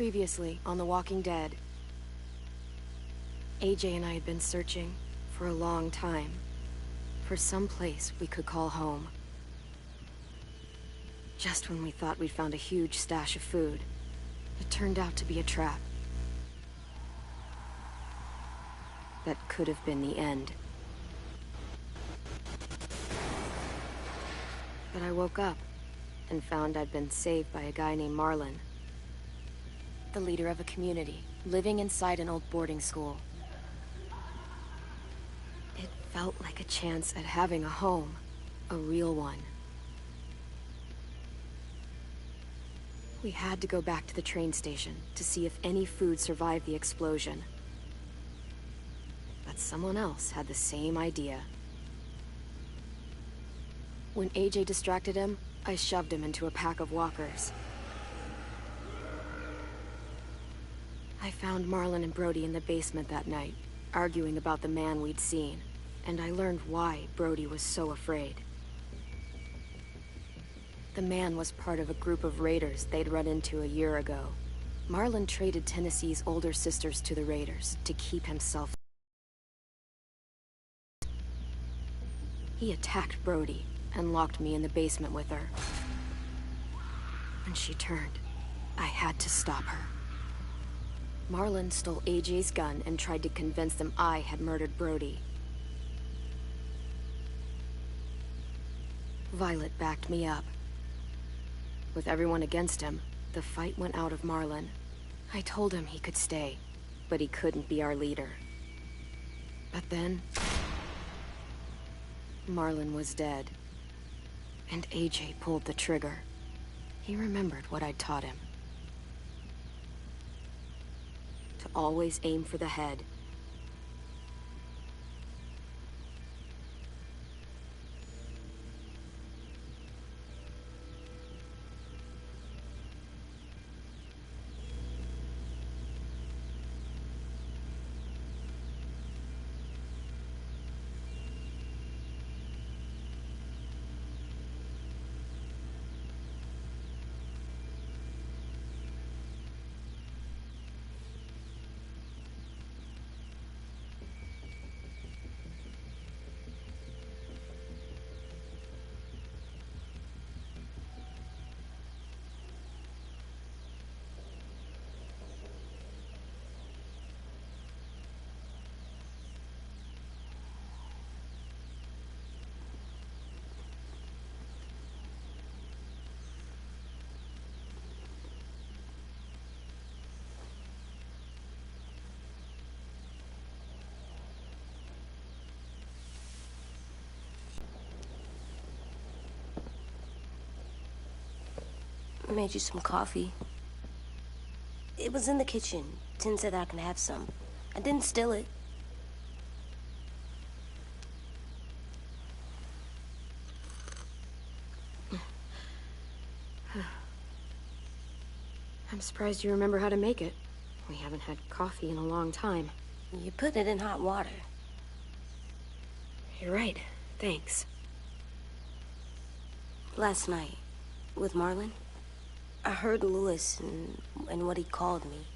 Previously on The Walking Dead, AJ and I had been searching for a long time for some place we could call home. Just when we thought we'd found a huge stash of food, it turned out to be a trap. That could have been the end. But I woke up and found I'd been saved by a guy named Marlon, the leader of a community, living inside an old boarding school. It felt like a chance at having a home, a real one. We had to go back to the train station to see if any food survived the explosion. But someone else had the same idea. When AJ distracted him, I shoved him into a pack of walkers. I found Marlon and Brody in the basement that night, arguing about the man we'd seen, and I learned why Brody was so afraid. The man was part of a group of raiders they'd run into a year ago. Marlon traded Tennessee's older sisters to the raiders to keep himself. He attacked Brody and locked me in the basement with her. When she turned, I had to stop her. Marlon stole AJ's gun and tried to convince them I had murdered Brody. Violet backed me up. With everyone against him, the fight went out of Marlon. I told him he could stay, but he couldn't be our leader. But then, Marlon was dead, and AJ pulled the trigger. He remembered what I'd taught him. To always aim for the head. I made you some coffee. It was in the kitchen. Tin said I can have some. I didn't steal it. I'm surprised you remember how to make it. We haven't had coffee in a long time. You put it in hot water. You're right. Thanks. Last night, with Marlon, I heard Lewis and what he called me.